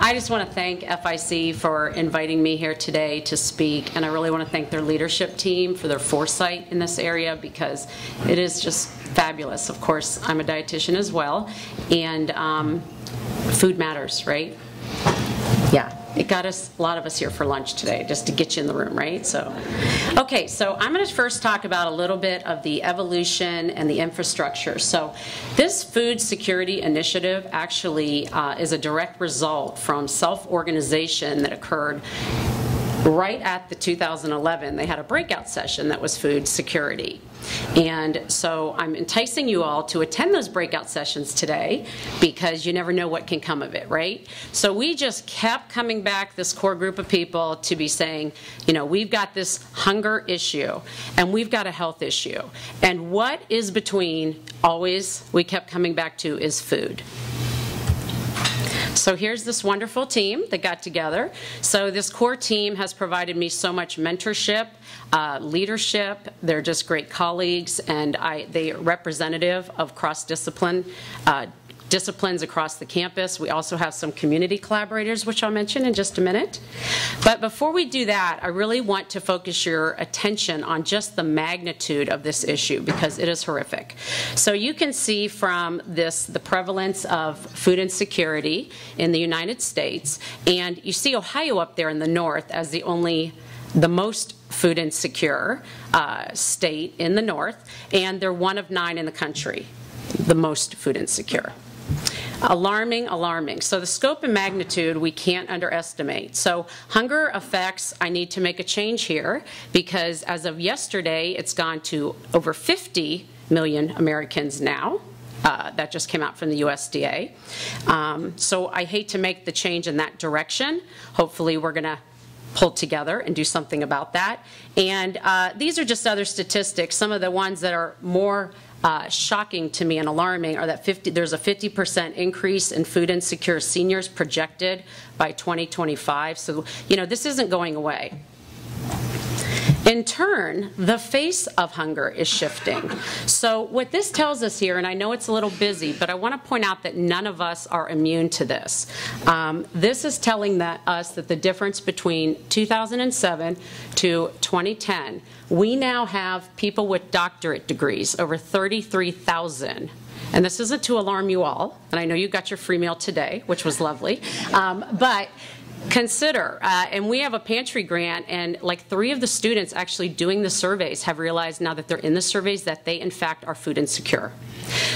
I just want to thank FIC for inviting me here today to speak, and I really want to thank their leadership team for their foresight in this area, because it is just fabulous. Of course, I'm a dietitian as well, and food matters, right? Yeah. It got us, a lot of us here for lunch today, just to get you in the room, right? So, okay, so I'm going to first talk about a little bit of the evolution and the infrastructure. So this food security initiative actually is a direct result from self-organization that occurred right at the 2011. They had a breakout session that was food security. And so I'm enticing you all to attend those breakout sessions today, because you never know what can come of it, right? So we just kept coming back, this core group of people, to be saying, you know, we've got this hunger issue and we've got a health issue. And what is between, always we kept coming back to, is food. So here's this wonderful team that got together. So this core team has provided me so much mentorship, leadership. They're just great colleagues, and they are representative of cross-discipline disciplines across the campus. We also have some community collaborators, which I'll mention in just a minute. But before we do that, I really want to focus your attention on just the magnitude of this issue, because it is horrific. So you can see from this the prevalence of food insecurity in the United States, and you see Ohio up there in the north as the most food insecure state in the north, and they're one of 9 in the country, the most food insecure. Alarming, alarming. So the scope and magnitude we can't underestimate. So hunger affects, I need to make a change here, because as of yesterday, it's gone to over 50 million Americans now. That just came out from the USDA. So I hate to make the change in that direction. Hopefully we're going to pull together and do something about that. And these are just other statistics. Some of the ones that are more shocking to me and alarming are that there's a 50% increase in food insecure seniors projected by 2025. So, you know, this isn't going away. In turn, the face of hunger is shifting. So what this tells us here, and I know it's a little busy, but I want to point out that none of us are immune to this. This is telling us that the difference between 2007 to 2010, we now have people with doctorate degrees, over 33,000. And this isn't to alarm you all, and I know you got your free meal today, which was lovely, but consider, and we have a pantry grant, and like 3 of the students actually doing the surveys have realized now that they're in the surveys that they in fact are food insecure.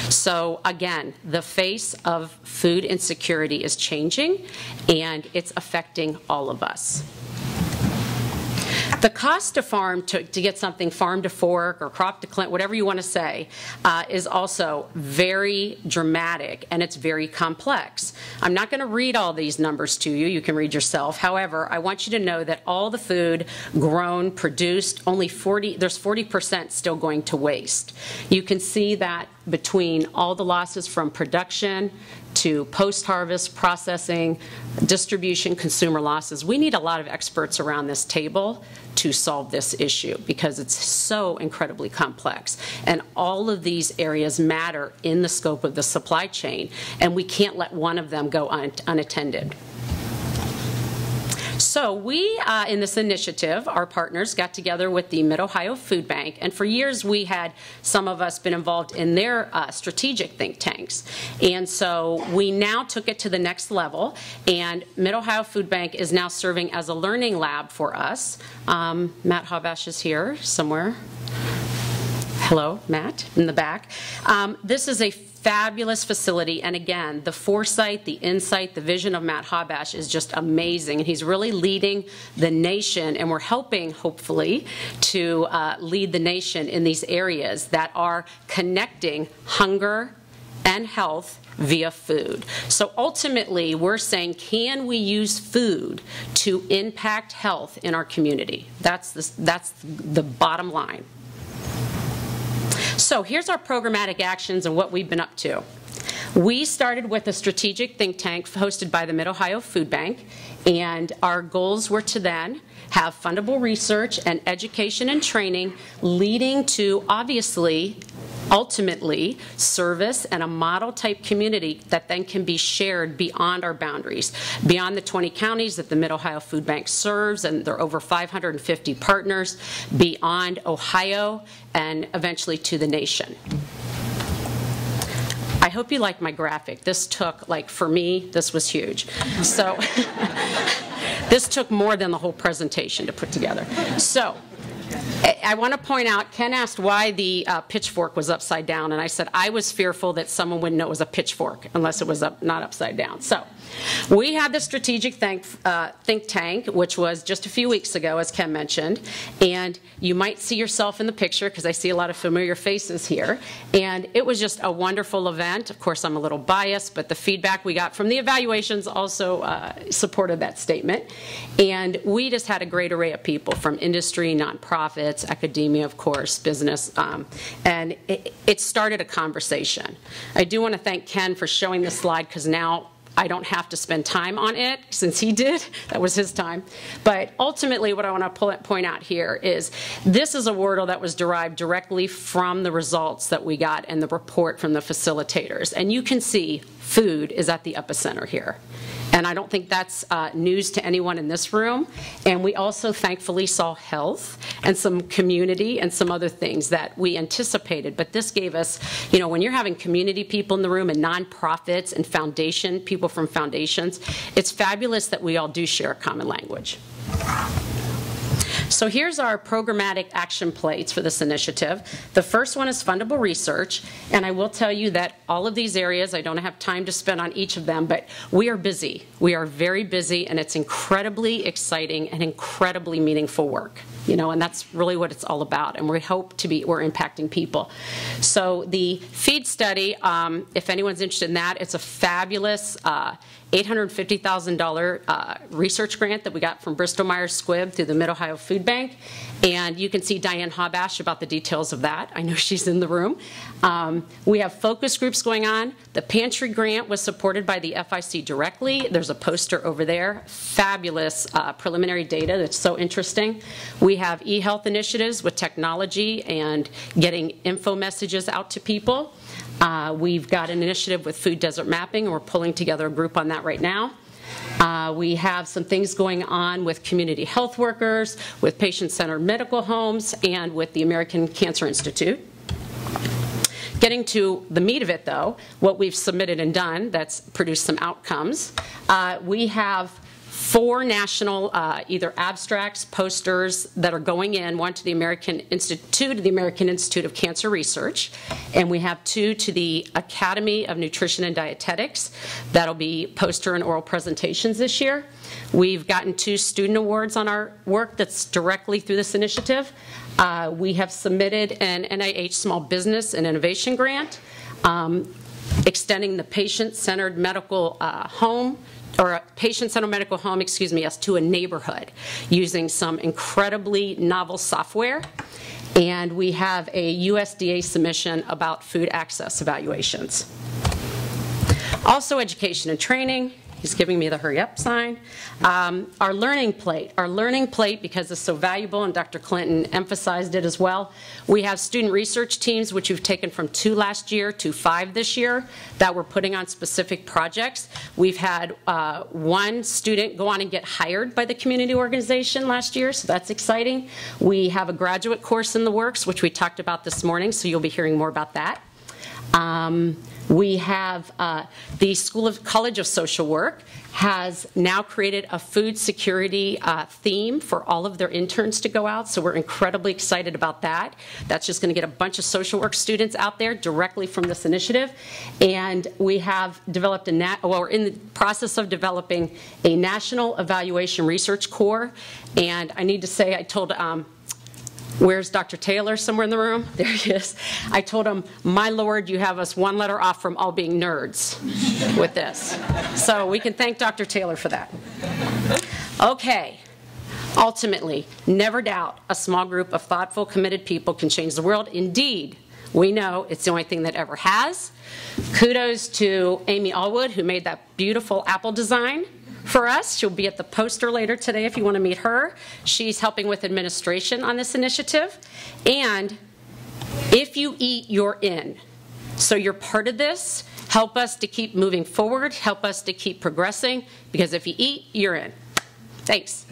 So again, the face of food insecurity is changing, and it's affecting all of us. The cost to farm, to get something farm to fork or crop to clint, whatever you want to say, is also very dramatic, and it's very complex. I'm not going to read all these numbers to you. You can read yourself. However, I want you to know that all the food grown, produced, only there's 40% still going to waste. You can see that between all the losses from production to post-harvest processing, distribution, consumer losses. We need a lot of experts around this table to solve this issue, because it's so incredibly complex. And all of these areas matter in the scope of the supply chain, and we can't let one of them go unattended. So we, in this initiative, our partners got together with the MidOhio Food Bank, and for years we had, some of us, been involved in their strategic think tanks. And so we now took it to the next level, and MidOhio Food Bank is now serving as a learning lab for us. Matt Habash is here somewhere. Hello, Matt, in the back. This is a fabulous facility, and again, the foresight, the insight, the vision of Matt Habash is just amazing, and he's really leading the nation, and we're helping, hopefully, to lead the nation in these areas that are connecting hunger and health via food. So ultimately, we're saying, can we use food to impact health in our community? That's the bottom line. So here's our programmatic actions and what we've been up to. We started with a strategic think tank hosted by the MidOhio Food Bank, and our goals were to then have fundable research and education and training leading to, obviously, ultimately service and a model type community that then can be shared beyond our boundaries, beyond the 20 counties that the MidOhio Food Bank serves, and there are over 550 partners, beyond Ohio, and eventually to the nation. I hope you like my graphic. This took, like, for me, this was huge. So this took more than the whole presentation to put together. So I want to point out, Ken asked why the pitchfork was upside down, and I said I was fearful that someone wouldn't know it was a pitchfork unless it was not upside down. So we had the strategic think tank, which was just a few weeks ago, as Ken mentioned, and you might see yourself in the picture because I see a lot of familiar faces here, and it was just a wonderful event. Of course, I'm a little biased, but the feedback we got from the evaluations also supported that statement, and we just had a great array of people from industry, nonprofits, academia, of course, business, and it started a conversation. I do want to thank Ken for showing this slide because now I don't have to spend time on it since he did. That was his time. But ultimately, what I want to point out here is this is a wordle that was derived directly from the results that we got and the report from the facilitators. And you can see food is at the epicenter here. And I don't think that's news to anyone in this room. And we also thankfully saw health and some community and some other things that we anticipated. But this gave us, you know, when you're having community people in the room and nonprofits and foundation, people from foundations, it's fabulous that we all do share a common language. So here's our programmatic action plates for this initiative. The first one is fundable research, and I will tell you that all of these areas, I don't have time to spend on each of them, but we are busy. We are very busy, and it's incredibly exciting and incredibly meaningful work. You know, and that's really what it's all about, and we hope to be, we're impacting people. So the feed study, if anyone's interested in that, it's a fabulous $850,000 research grant that we got from Bristol Myers Squibb through the MidOhio Food Bank, and you can see Diane Habash about the details of that. I know she's in the room. We have focus groups going on. The pantry grant was supported by the FIC directly. There's a poster over there. Fabulous preliminary data that's so interesting. We have e-health initiatives with technology and getting info messages out to people. We've got an initiative with food desert mapping, and we're pulling together a group on that right now. We have some things going on with community health workers, with patient-centered medical homes, and with the American Cancer Institute. Getting to the meat of it, though, what we've submitted and done that's produced some outcomes. We have 4 national either abstracts, posters that are going in, one to the American Institute of Cancer Research, and we have 2 to the Academy of Nutrition and Dietetics. That'll be poster and oral presentations this year. We've gotten 2 student awards on our work that's directly through this initiative. We have submitted an NIH Small Business and Innovation Grant, extending the patient-centered medical home, or a patient-centered medical home, excuse me, as to a neighborhood using some incredibly novel software. And we have a USDA submission about food access evaluations. Also education and training. He's giving me the hurry up sign. Our learning plate, because it's so valuable, and Dr. Clinton emphasized it as well. We have student research teams, which we've taken from 2 last year to 5 this year, that we're putting on specific projects. We've had 1 student go on and get hired by the community organization last year, so that's exciting. We have a graduate course in the works, which we talked about this morning, so you'll be hearing more about that. We have the College of Social Work has now created a food security theme for all of their interns to go out, so we're incredibly excited about that. That's just going to get a bunch of social work students out there directly from this initiative. And we have developed we're in the process of developing a National Evaluation Research Corps. And I need to say, I told where's Dr. Taylor? Somewhere in the room? There he is. I told him, my Lord, you have us 1 letter off from all being nerds with this. So we can thank Dr. Taylor for that. Okay. Ultimately, never doubt a small group of thoughtful, committed people can change the world. Indeed, we know it's the only thing that ever has. Kudos to Amy Allwood, who made that beautiful apple design for us. She'll be at the poster later today if you want to meet her. She's helping with administration on this initiative. And If you eat, you're in. So you're part of this. Help us to keep moving forward. Help us to keep progressing, because if you eat, you're in. Thanks.